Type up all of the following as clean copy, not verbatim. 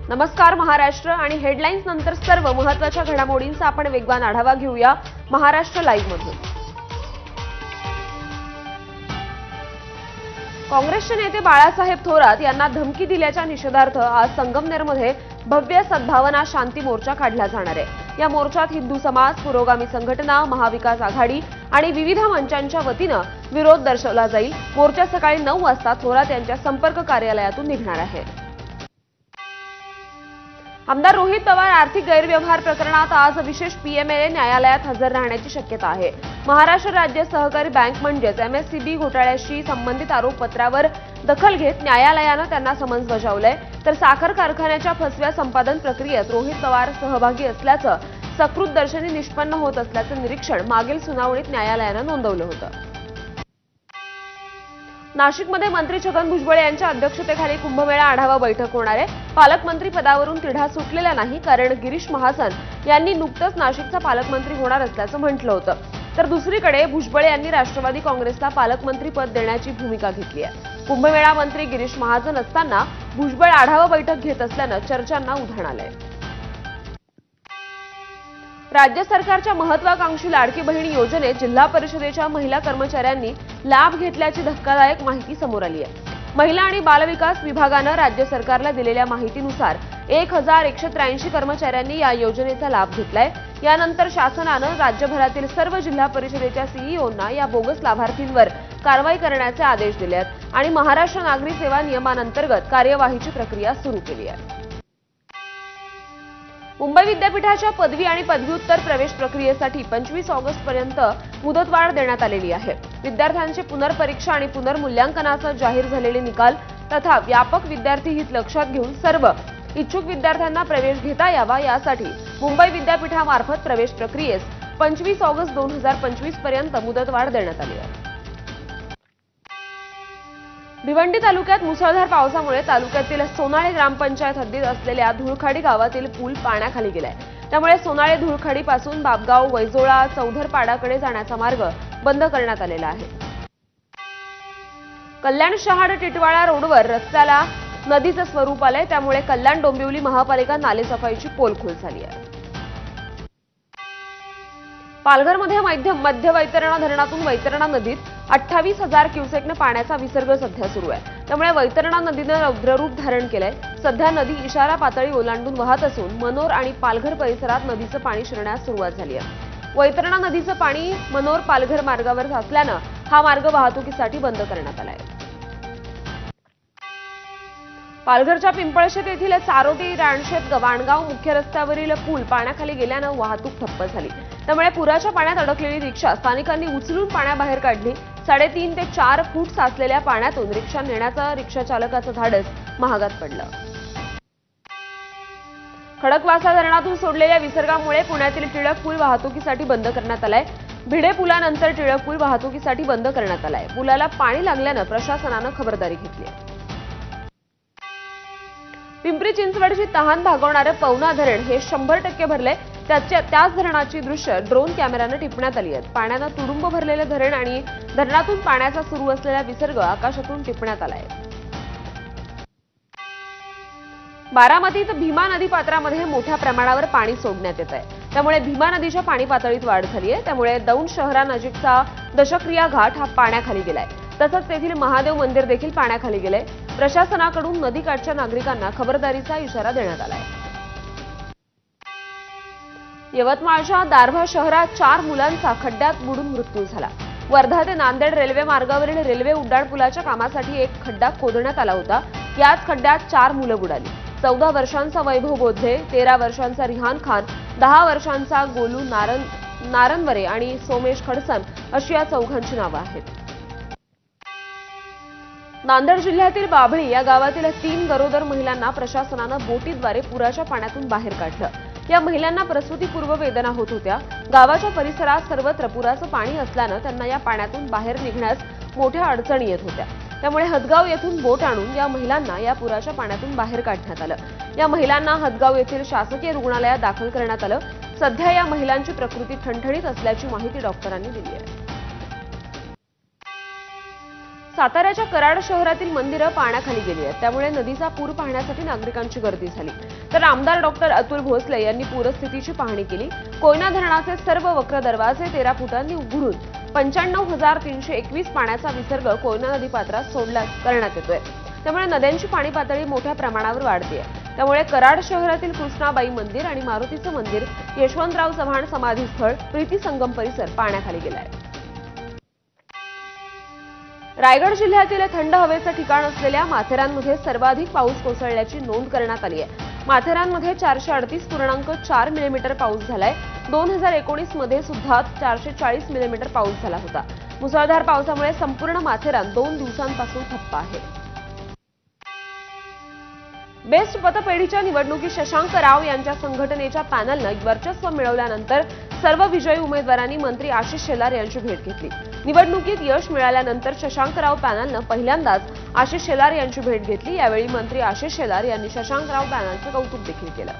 नमस्कार महाराष्ट्र आणि हेडलाईन्स नंतर सर्व महत्त्वाच्या घडामोडींचा आपण वेगवान आढावा घेऊया महाराष्ट्र लाईव्ह मधून। काँग्रेसचे नेते बाळासाहेब थोरात यांना धमकी दिल्याच्या निषेधार्थ आज संगमनेरमध्ये भव्य सद्भावना शांती मोर्चा काढला जाणार आहे। या मोर्चात हिंदू समाज, पुरोगामी संघटना, महाविकास आघाडी आणि विविध मंचांच्या वतीने विरोध दर्शवला जाईल। मोर्चा सकाळी 9 वाजता थोरात यांच्या संपर्क कार्यालयातून निघणार आहे। आमदार रोहित पवार आर्थिक गैरव्यवहार प्रकरणात आज विशेष पीएमएलए न्यायालयात हजर राहण्याची शक्यता आहे। महाराष्ट्र राज्य सहकारी बँक म्हणजेच एमएससीबी घोटाळ्याशी संबंधित आरोपपत्रावर दखल घेत न्यायालयाने त्यांना समन्स बजावलंय। तर साखर कारखान्याच्या फसव्या संपादन प्रक्रियेत रोहित पवार सहभागी असल्याचं सकृतदर्शनी निष्पन्न होत असल्याचं निरीक्षण मागील सुनावणीत न्यायालयाने नोंदवलं होतं। नाशिकमध्ये मंत्री छगन भुजबळ यांच्या अध्यक्षतेखाली कुंभमेळा आढावा बैठक होणार आहे। पालकमंत्री पदावरून तिढा सुटलेला नाही, कारण गिरीश महाजन यांनी नुकतंच नाशिकचा पालकमंत्री होणार असल्याचं म्हटलं होतं। तर दुसरीकडे भुजबळ यांनी राष्ट्रवादी काँग्रेसला पालकमंत्री पद देण्याची भूमिका घेतली आहे। कुंभमेळा मंत्री गिरीश महाजन असताना भुजबळ आढावा बैठक घेत असल्यानं चर्चांना उधाण आलंय। राज्य सरकारच्या महत्त्वाकांक्षी लाडकी बहीण योजनेत जिल्हा परिषदेच्या महिला कर्मचाऱ्यांनी लाभ घेतल्याची धक्कादायक माहिती समोर आली आहे। महिला आणि बालविकास विभागाने राज्य सरकारला दिलेल्या माहितीनुसार 1183 कर्मचाऱ्यांनी या योजनेचा लाभ घेतलाय। यानंतर शासनाने राज्यभरातील सर्व जिल्हा परिषदेच्या सीईओंना या बोगस लाभार्थींवर कारवाई करण्याचे आदेश दिले आहेत आणि महाराष्ट्र नागरी सेवा नियमांतर्गत कार्यवाहीची प्रक्रिया सुरू केली आहे। मुंबई विद्यापीठाच्या पदवी आणि पदव्युत्तर प्रवेश प्रक्रियेसाठी 25 ऑगस्टपर्यंत मुदतवाढ देण्यात आलेली आहे। विद्यार्थ्यांचे पुनर्परीक्षा आणि पुनर्मूल्यांकनाचा जाहीर झालेले निकाल तथा व्यापक विद्यार्थी हित लक्षात घेऊन सर्व इच्छुक विद्यार्थ्यांना प्रवेश घेता यावा यासाठी मुंबई विद्यापीठामार्फत प्रवेश प्रक्रियेस 25 ऑगस्ट 2025 पर्यंत मुदतवाढ देण्यात आली आहे। भिवंडी तालुक्यात मुसळधार पावसामुळे तालुक्यातील सोनाळे ग्रामपंचायत हद्दीत असलेल्या धुळखाडी गावातील पूल पाण्याखाली गेलाय। त्यामुळे सोनाळे धुळखाडीपासून बाबगाव, वैजोळा, चौधरपाडाकडे जाण्याचा मार्ग बंद करण्यात आलेला आहे। कल्याण शहाड टिटवाळा रोडवर रस्त्याला नदीचं स्वरूप आलंय, त्यामुळे कल्याण डोंबिवली महापालिका नालेसफाईची पोलखोल झाली आहे। पालघरमध्ये मध्य वैतरणा धरणातून वैतरणा नदीत 28,000 क्युसेकने पाण्याचा विसर्ग सध्या सुरू आहे। त्यामुळे वैतरणा नदीने रौद्ररूप धारण केलंय। सध्या नदी इशारा पातळी ओलांडून वाहत असून मनोर आणि पालघर परिसरात नदीचं पाणी शिरण्यास सुरुवात झाली आहे। वैतरणा नदीचं पाणी मनोर पालघर मार्गावर असल्यानं हा मार्ग वाहतुकीसाठी बंद करण्यात आलाय। पालघरच्या पिंपळशेत येथील चारोटी राणशेत वाणगाव मुख्य रस्त्यावरील पूल पाण्याखाली गेल्यानं वाहतूक ठप्प झाली। त्यामुळे पुराच्या पाण्यात अडकलेली रिक्षा स्थानिकांनी उचलून पाण्याबाहेर काढली। 3.5 ते 4 फूट साचलेल्या पाण्यातून रिक्षा नेण्याचं रिक्षा चालकाचं धाडस महागात पडलं। खडकवासला धरणातून सोडलेल्या विसर्गामुळे पुण्यातील टिळक पूल वाहतुकीसाठी बंद करण्यात आलाय। भिडे पुलानंतर टिळक पूल वाहतुकीसाठी बंद करण्यात आलाय। पुलाला पाणी लागल्यानं प्रशासनानं खबरदारी घेतली आहे। पिंपरी चिंचवडची तहान भागवणारे पवना धरण हे 100% भरले। त्याच धरणाची दृश्य ड्रोन कॅमेऱ्याने टिपण्यात आली आहेत। पाण्याने तुडुंब भरलेले धरण आणि धरणातून पाण्याचा सुरू असलेला विसर्ग आकाशातून टिपण्यात आलाय। बारामतीत भीमा नदी पात्रामध्ये मोठ्या प्रमाणावर पाणी सोडण्यात येत आहे। त्यामुळे भीमा नदीच्या पाणी पातळीत वाढ झाली आहे। त्यामुळे दौंड शहरानजीकचा दशक्रिया घाट हा पाण्याखाली गेलाय। तसंच तेथील महादेव मंदिर देखील पाण्याखाली गेले। प्रशासनाकडून नदीकाठच्या नागरिकांना खबरदारीचा इशारा देण्यात आलाय। यवतमाळच्या दारव्हा शहरात 4 मुलांचा खड्ड्यात बुडून मृत्यू झाला। वर्धा ते नांदेड रेल्वे मार्गावरील रेल्वे उड्डाणपुलाच्या कामासाठी एक खड्डा खोदण्यात आला होता। याच खड्ड्यात 4 मुलं बुडाली। 14 वर्षांचा वैभव बोधे, 13 वर्षांचा रिहान खान, 10 वर्षांचा गोलू नारनवरे आणि सोमेश खडसन अशी या चौघांची नावं आहेत। नांदेड जिल्ह्यातील बाभळी या गावातील 3 गरोदर महिलांना प्रशासनानं बोटीद्वारे पुराच्या पाण्यातून बाहेर काढलं। या महिलांना प्रसूतीपूर्व वेदना होत होत्या। गावाच्या परिसरात सर्वत्र पुराचं पाणी असल्यानं त्यांना या पाण्यातून बाहेर निघण्यास मोठ्या अडचणी येत होत्या। त्यामुळे हदगाव येथून बोट आणून या महिलांना या पुराच्या पाण्यातून बाहेर काढण्यात आलं। या महिलांना हदगाव येथील शासकीय रुग्णालयात दाखल करण्यात आलं। सध्या या महिलांची प्रकृती ठणठणीत असल्याची माहिती डॉक्टरांनी दिली आहे। साताऱ्याच्या कराड शहरातील मंदिरं पाण्याखाली गेली आहेत, त्यामुळे नदीचा पूर पाहण्यासाठी नागरिकांची गर्दी झाली। तर आमदार डॉक्टर अतुल भोसले यांनी पूरस्थितीची पाहणी केली। कोयना धरणाचे सर्व वक्र दरवाजे 13 फुटांनी उघडून 95,321 पाण्याचा विसर्ग कोयना नदीपात्रात करण्यात येतोय। त्यामुळे नद्यांची पाणी पातळी मोठ्या प्रमाणावर वाढते आहे। त्यामुळे कराड शहरातील कृष्णाबाई मंदिर आणि मारुतीचं मंदिर, यशवंतराव चव्हाण समाधीस्थळ, प्रीती संगम परिसर पाण्याखाली गेलाय। रायगड जिल्ह्यातील थंड हवेचं ठिकाण असलेल्या माथेरानमध्ये सर्वाधिक पाऊस कोसळल्याची नोंद करण्यात आली आहे। माथेरानमध्ये 438.4 मिलीमीटर पाऊस झालाय। 2019 मध्ये सुद्धा 440 मिलीमीटर पाऊस झाला होता। मुसळधार पावसामुळे संपूर्ण माथेरान 2 दिवसांपासून ठप्प आहे। बेस्ट पतपेढीच्या निवडणुकीत शशांक राव यांच्या संघटनेच्या पॅनलनं वर्चस्व मिळवल्यानंतर सर्व विजयी उमेदवारांनी मंत्री आशिष शेलार यांची भेट घेतली। निवडणुकीत यश मिळाल्यानंतर शशांक राव पॅनलनं पहिल्यांदाच आशिष शेलार यांची भेट घेतली। यावेळी मंत्री आशिष शेलार यांनी शशांक राव पॅनलचं कौतुक देखील केलं।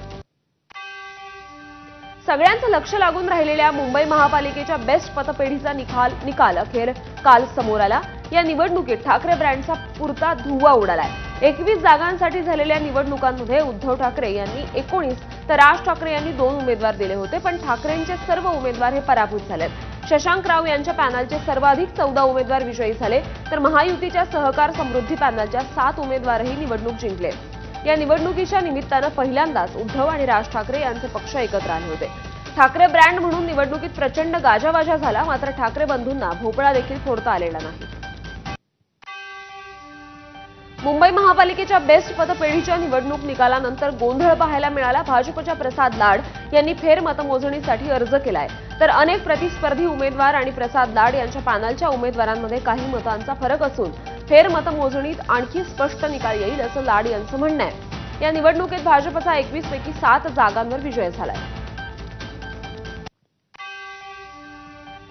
सगळ्यांचं लक्ष लागून राहिलेल्या मुंबई महापालिकेच्या बेस्ट पतपेढीचा निकाल अखेर काल समोर आला। या निवडणुकीत ठाकरे ब्रँडचा पुरता धुव्वा उडालाय। 21 जागांसाठी झालेल्या निवडणुकांमध्ये उद्धव ठाकरे यांनी 19 तर राज ठाकरे यांनी 2 उमेदवार दिले होते, पण ठाकरेंचे सर्व उमेदवार हे पराभूत झालेत। शशांक राव यांच्या पॅनलचे सर्वाधिक 14 उमेदवार विजयी झाले, तर महायुतीच्या सहकार समृद्धी पॅनलच्या 7 उमेदवारही निवडणूक जिंकले। या निवडणुकीच्या निमित्तानं पहिल्यांदाच उद्धव आणि राज ठाकरे यांचे पक्ष एकत्र आले होते। ठाकरे ब्रँड म्हणून निवडणुकीत प्रचंड गाजावाजा झाला, मात्र ठाकरे बंधूंना भोपळा देखील फोडता आलेला नाही। मुंबई महापालिकेच्या बेस्ट पतपेढीच्या निवडणूक निकालानंतर गोंधळ पाहायला मिळाला। भाजपच्या प्रसाद लाड यांनी फेर मतमोजणीसाठी अर्ज केलाय, तर अनेक प्रतिस्पर्धी उमेदवार आणि प्रसाद लाड यांच्या पॅनलच्या उमेदवारांमध्ये काही मतांचा फरक असून फेर मतमोजणीत आणखी स्पष्ट निकाल येईल असं लाड यांचं म्हणणं आहे। या निवडणुकीत भाजपचा 21 पैकी 7 जागांवर विजय झालाय।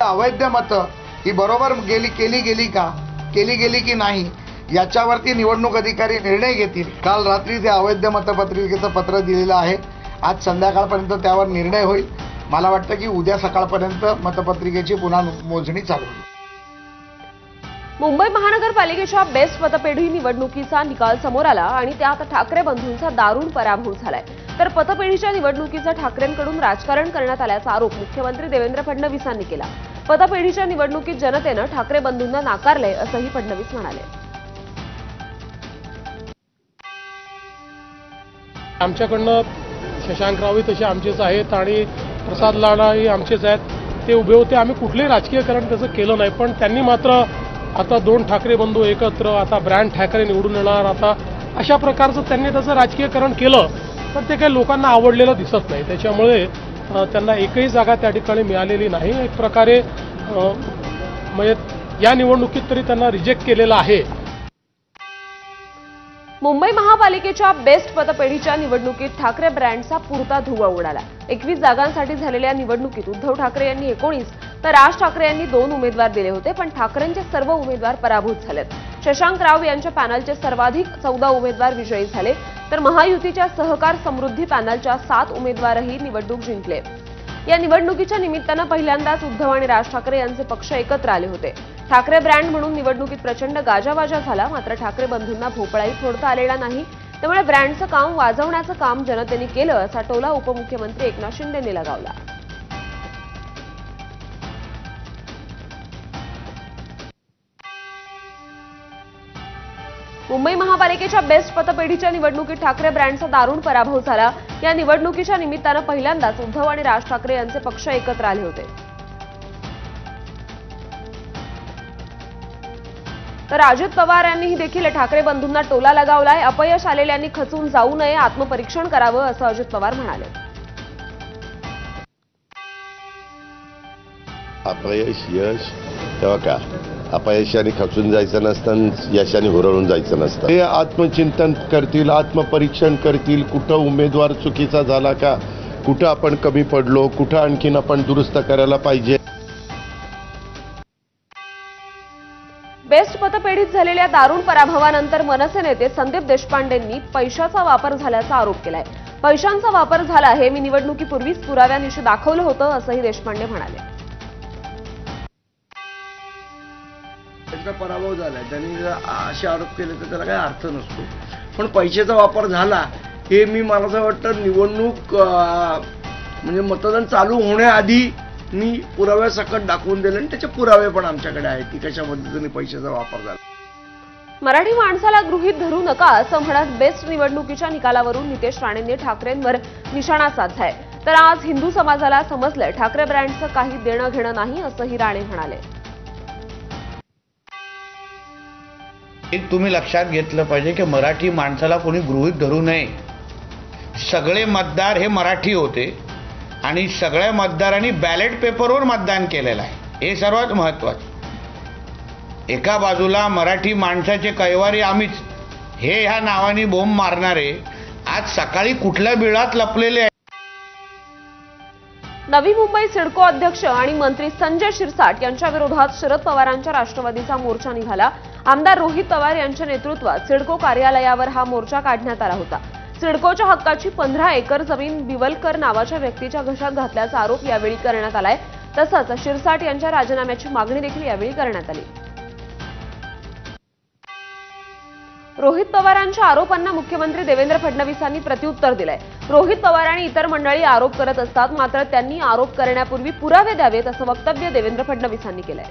अवैध मतं ही बरोबर केली गेली की नाही याच्यावरती निवडणूक अधिकारी निर्णय घेतील। काल रात्री ते अवैध मतपत्रिकेचं पत्र दिलेलं आहे। आज संध्याकाळपर्यंत त्यावर निर्णय होईल। मला वाटतं की उद्या सकाळपर्यंत मतपत्रिकेची पुन्हा मोजणी चालू होईल। मुंबई महानगरपालिकेच्या बेस्ट पतपेढी निवडणुकीचा निकाल समोर आला आणि त्यात ठाकरे बंधूंचा दारुण पराभव झालाय। तर पतपेढीच्या निवडणुकीचं ठाकरेंकडून राजकारण करण्यात आल्याचा आरोप मुख्यमंत्री देवेंद्र फडणवीसांनी केला। पतपेढीच्या निवडणुकीत जनतेनं ठाकरे बंधूंना नाकारले असंही फडणवीस म्हणाले। आमच्याकडनं शशांकरावही तसे आमचेच आहेत आणि प्रसाद लाडाही आमचेच आहेत। ते उभे होते, आम्ही कुठलेही राजकीयकरण त्याचं केलं नाही, पण त्यांनी मात्र आता 2 ठाकरे बंधू एकत्र, आता ब्रँड ठाकरे निवडून येणार, आता अशा प्रकारचं त्यांनी त्याचं राजकीयकरण केलं, पण ते काही लोकांना आवडलेलं दिसत नाही। त्याच्यामुळे त्यांना एकही जागा त्या ठिकाणी मिळालेली नाही। एक प्रकारे म्हणजे या निवडणुकीत तरी त्यांना रिजेक्ट केलेलं आहे। मुंबई महापालिकेच्या बेस्ट पतपेढीच्या निवडणुकीत ठाकरे ब्रँडचा पुरता धुव्वा उडाला। 21 जागांसाठी झालेल्या निवडणुकीत उद्धव ठाकरे यांनी 19 तर राज ठाकरे यांनी 2 उमेदवार दिले होते, पण ठाकरेंचे सर्व उमेदवार पराभूत झालेत। शशांक राव यांच्या पॅनलचे सर्वाधिक 14 उमेदवार विजयी झाले, तर महायुतीच्या सहकार समृद्धी पॅनलच्या 7 उमेदवारही निवडणूक जिंकले। या निवडणुकीच्या निमित्तानं पहिल्यांदाच उद्धव आणि राज ठाकरे यांचे पक्ष एकत्र आले होते। ठाकरे ब्रँड म्हणून निवडणुकीत प्रचंड गाजावाजा झाला, मात्र ठाकरे बंधूंना भोपळाही फोडता आलेला नाही। त्यामुळे ब्रँडचं काम वाजवण्याचं काम जनतेने केलं असा टोला उपमुख्यमंत्री एकनाथ शिंदेंनी लगावला। मुंबई महापालिकेच्या बेस्ट पतपेढीच्या निवडणुकीत ठाकरे ब्रँडचा दारुण पराभव झाला। या निवडणुकीच्या निमित्तानं पहिल्यांदाच उद्धव आणि राज ठाकरे यांचे पक्ष एकत्र आले होते। तर अजित पवार यांनीही देखील ठाकरे बंधूंना टोला लगावलाय। अपयश आलेल्यांनी खचून जाऊ नये, आत्मपरीक्षण करावं असं अजित पवार म्हणाले। अपयश यश तेव्हा का अपयशाने खचून जायचं नसतं, यशाने हुरळून जायचं नसतं। ते आत्मचिंतन करतील, आत्मपरीक्षण करतील, कुठं उमेदवार चुकीचा झाला का, कुठं आपण कमी पडलो, कुठं आणखीन आपण दुरुस्त करायला पाहिजे। बेस्ट पतपेढीत झालेल्या दारुण पराभवानंतर मनसे नेते संदीप देशपांडेंनी पैशाचा वापर झाल्याचा आरोप केलाय। पैशांचा वापर झाला हे मी निवडणुकीपूर्वीच पुराव्यानिशी दाखवलं होतं असंही देशपांडे म्हणाले। त्याचा पराभव झालाय. त्यांनी जर असे आरोप केले तर त्याला काही अर्थ नसतो. पण पैशाचा वापर झाला हे मला असं वाटतं निवडणूक म्हणजे मतदान चालू होण्याआधी मी पुराव्यासकट दाखवून दिले आणि त्याचे पुरावे पण आमच्याकडे आहेत की कशा पद्धतीने पैशाचा वापर झाला. मराठी माणसाला गृहीत धरू नका असं म्हणत बेस्ट निवडणुकीच्या निकालावरून नितेश राणेंनी ठाकरेंवर निशाणा साधलाय. तर आज हिंदू समाजाला समजलंय ठाकरे ब्रँडचं काही देणं घेणं नाही असंही राणे म्हणाले. एक तुम्ही लक्षात घेतलं पाहिजे की मराठी माणसाला कोणी गृहीत धरू नये. सगळे मतदार हे मराठी होते आणि सगळ्या मतदारांनी बॅलेट पेपरवर मतदान केलेलं आहे. हे सर्वात महत्त्वाचं. एका बाजूला मराठी माणसाचे कैवारी आम्हीच हे ह्या नावाने बोंब मारणारे आज सकाळी कुठल्या बिळात लपलेले आहे. नवी मुंबई सिडको अध्यक्ष आणि मंत्री संजय शिरसाट यांच्या विरोधात शरद पवारांच्या राष्ट्रवादीचा मोर्चा निघाला. आमदार रोहित पवार यांच्या नेतृत्वात सिडको कार्यालयावर हा मोर्चा काढण्यात आला होता. सिडकोच्या हक्काची 15 एकर जमीन बिवलकर नावाच्या व्यक्तीच्या घशात घातल्याचा आरोप यावेळी करण्यात आलाय. तसंच शिरसाट यांच्या राजीनाम्याची मागणी देखील यावेळी करण्यात आली. रोहित पवारांच्या आरोपांना मुख्यमंत्री देवेंद्र फडणवीसांनी प्रत्युत्तर दिलंय. रोहित पवार आणि इतर मंडळी आरोप करत असतात, मात्र त्यांनी आरोप करण्यापूर्वी पुरावे द्यावेत असं वक्तव्य देवेंद्र फडणवीसांनी केलंय.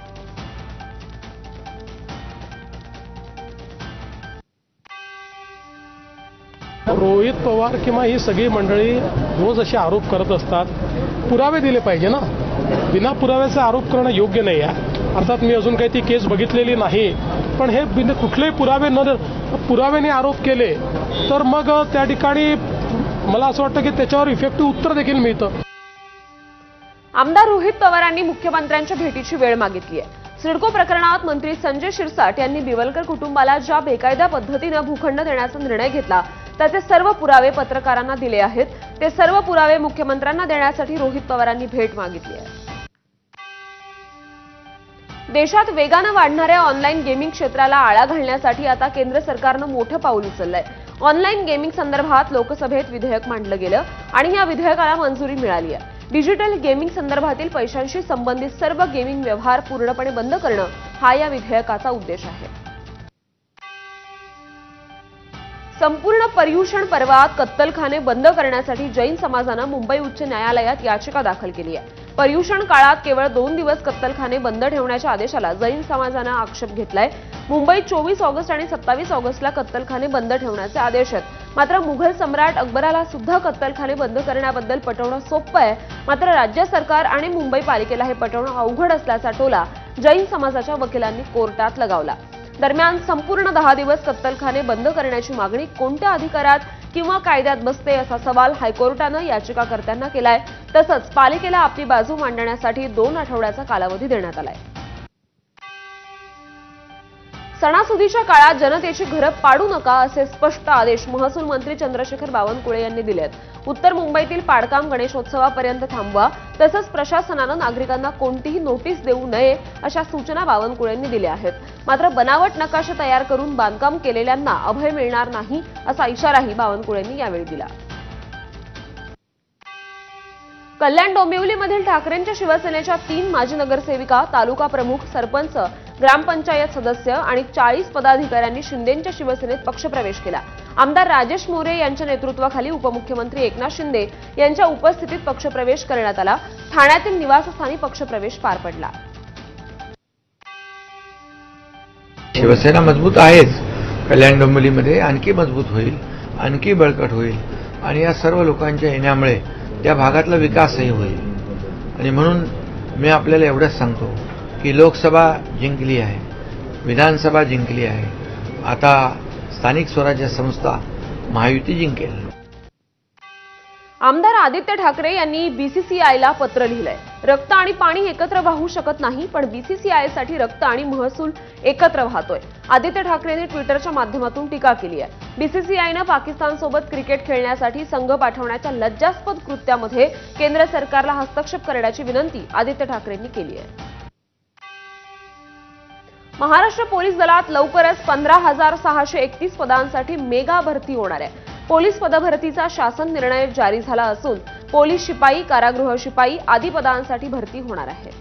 रोहित पवार किंवा ही सगळी मंडळी रोज असे आरोप करत असतात. पुरावे दिले पाहिजे ना. बिना पुराव्याचे आरोप करणं योग्य नाही आहे. अर्थात मी अजून काही ती केस बघितलेली नाही, पण हे कुठलेही पुराव्याने आरोप केले तर मग त्या ठिकाणी मला असं वाटतं की त्याच्यावर इफेक्टिव्ह उत्तर देखील मिळतं. आमदार रोहित पवारांनी मुख्यमंत्र्यांच्या भेटीची वेळ मागितली आहे. सिडको प्रकरणात मंत्री संजय शिरसाट यांनी बिवलकर कुटुंबाला ज्या बेकायदा पद्धतीनं भूखंड देण्याचा निर्णय घेतला त्याचे सर्व पुरावे पत्रकारांना दिले आहेत. ते सर्व पुरावे मुख्यमंत्र्यांना देण्यासाठी रोहित पवारांनी भेट मागितली आहे. देशात वेगानं वाढणाऱ्या ऑनलाईन गेमिंग क्षेत्राला आळा घालण्यासाठी आता केंद्र सरकारनं मोठं पाऊल उचललंय. ऑनलाईन गेमिंग संदर्भात लोकसभेत विधेयक मांडलं गेलं आणि या विधेयकाला मंजुरी मिळाली आहे. डिजिटल गेमिंग संदर्भातील पैशांशी संबंधित सर्व गेमिंग व्यवहार पूर्णपणे बंद करणं हा या विधेयकाचा उद्देश आहे. संपूर्ण पर्युषण पर्वात कत्तलखाने बंद करण्यासाठी जैन समाजानं मुंबई उच्च न्यायालयात याचिका दाखल केली आहे. पर्युषण काळात केवळ 2 दिवस कत्तलखाने बंद ठेवण्याच्या आदेशाला जैन समाजानं आक्षेप घेतलाय. मुंबईत 24 ऑगस्ट आणि 27 ऑगस्टला कत्तलखाने बंद ठेवण्याचे आदेश आहेत. मात्र मुघल सम्राट अकबराला सुद्धा कत्तलखाने बंद करण्याबद्दल पटवणं सोपं आहे, मात्र राज्य सरकार आणि मुंबई पालिकेला हे पटवणं अवघड असल्याचा टोला जैन समाजाच्या वकिलांनी कोर्टात लगावला. दरम्यान संपूर्ण 10 दिवस कत्तलखाने बंद करण्याची मागणी कोणत्या अधिकारात किंवा कायद्यात बसते असा सवाल हायकोर्टानं याचिकाकर्त्यांना केलाय. तसंच पालिकेला आपली बाजू मांडण्यासाठी 2 आठवड्याचा कालावधी देण्यात आलाय. सणासुदीच्या काळात जनतेची घरं पाडू नका असे स्पष्ट आदेश महसूल मंत्री चंद्रशेखर बावनकुळे यांनी दिले आहेत. उत्तर मुंबईतील पाडकाम गणेशोत्सवापर्यंत थांबवा, तसंच प्रशासनानं नागरिकांना कोणतीही नोटीस देऊ नये अशा सूचना बावनकुळेंनी दिल्या आहेत. मात्र बनावट नकाशे तयार करून बांधकाम केलेल्यांना अभय मिळणार नाही असा इशाराही बावनकुळेंनी यावेळी दिला. कल्याण डोंबिवलीमधील ठाकरेंच्या शिवसेनेच्या 3 माजी नगरसेविका, तालुका प्रमुख, सरपंच, ग्रामपंचायत सदस्य आणि 40 पदाधिकाऱ्यांनी शिंदेंच्या शिवसेनेत पक्षप्रवेश केला. आमदार राजेश मोरे यांच्या नेतृत्वाखाली उपमुख्यमंत्री एकनाथ शिंदे यांच्या उपस्थितीत पक्षप्रवेश करण्यात आला. ठाण्यातील निवासस्थानी पक्षप्रवेश पार पडला. शिवसेना मजबूत आहेच. कल्याण डोंबिवलीमध्ये आणखी मजबूत होईल, आणखी बळकट होईल आणि या सर्व लोकांच्या येण्यामुळे त्या भागातला विकासही होईल. आणि म्हणून मी आपल्याला एवढंच सांगतो की लोकसभा जिंकली आहे, विधानसभा जिंकली आहे, आता स्थानिक स्वराज्य संस्था महायुती जिंकेल. आमदार आदित्य ठाकरे यांनी बीसीसीआयला पत्र लिहिलंय. रक्त आणि पाणी एकत्र वाहू शकत नाही, पण बीसीसीआयसाठी रक्त आणि महसूल एकत्र वाहतोय. आदित्य ठाकरेंनी ट्विटरच्या माध्यमातून टीका केली आहे. बीसीसीआयनं पाकिस्तानसोबत क्रिकेट खेळण्यासाठी संघ पाठवण्याच्या लज्जास्पद कृत्यामध्ये केंद्र सरकारला हस्तक्षेप करण्याची विनंती आदित्य ठाकरेंनी केली आहे. महाराष्ट्र पोलीस दलात लवकरच 15,631 पदांसाठी मेगा भरती होणार आहे. पोलीस पदभरतीचा शासन निर्णय जारी झाला असून पोलीस शिपाई, कारागृह शिपाई आदी पदांसाठी भरती होणार आहे.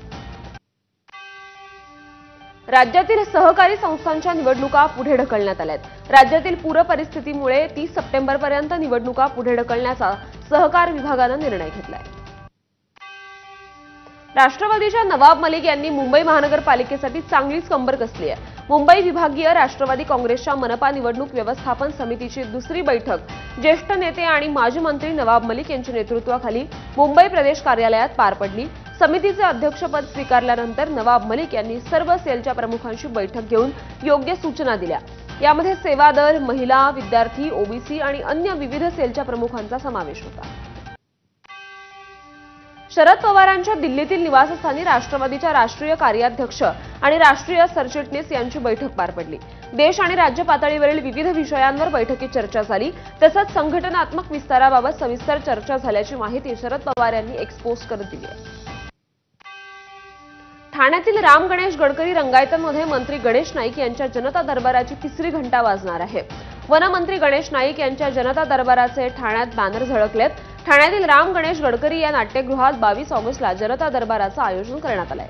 राज्यातील सहकारी संस्थांच्या निवडणुका पुढे ढकलण्यात आल्यात। राज्यातील पूर परिस्थितीमुळे 30 सप्टेंबरपर्यंत निवडणुका पुढे ढकलण्याचा सहकार विभागानं निर्णय घेतलाय। राष्ट्रवादीच्या नवाब मलिक यांनी मुंबई महानगरपालिकेसाठी चांगलीच कंबर कसली आहे। मुंबई विभागीय राष्ट्रवादी काँग्रेसच्या मनपा निवडणूक व्यवस्थापन समितीची दुसरी बैठक ज्येष्ठ नेते आणि माजी मंत्री नवाब मलिक यांच्या नेतृत्वाखाली मुंबई प्रदेश कार्यालयात पार पडली। समितीचे अध्यक्षपद स्वीकारल्यानंतर नवाब मलिक यांनी सर्व सेलच्या प्रमुखांची बैठक घेऊन योग्य सूचना दिल्या। यामध्ये सेवा दल, महिला, विद्यार्थी, ओबीसी आणि अन्य विविध सेलच्या प्रमुखांचा समावेश होता। शरद पवारांच्या दिल्लीतील निवासस्थानी राष्ट्रवादीच्या राष्ट्रीय कार्याध्यक्ष आणि राष्ट्रीय सरचिटणीस यांची बैठक पार पडली। देश आणि राज्य पातळीवरील विविध विषयांवर बैठकीत चर्चा झाली। तसंच संघटनात्मक विस्ताराबाबत सविस्तर चर्चा झाल्याची माहिती शरद पवार यांनी एक्सपोज करत दिली आहे। ठाण्यातील राम गणेश गडकरी रंगायतमध्ये मंत्री गणेश नाईक यांच्या जनता दरबाराची तिसरी घंटा वाजणार आहे। वनमंत्री गणेश नाईक यांच्या जनता दरबाराचे ठाण्यात बॅनर झळकलेत। ठाण्यातील राम गणेश गडकरी या नाट्यगृहात 22 ऑगस्टला जनता दरबाराचं आयोजन करण्यात आलंय।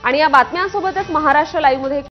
आणि या बातम्यांसोबतच महाराष्ट्र लाईव्हमध्ये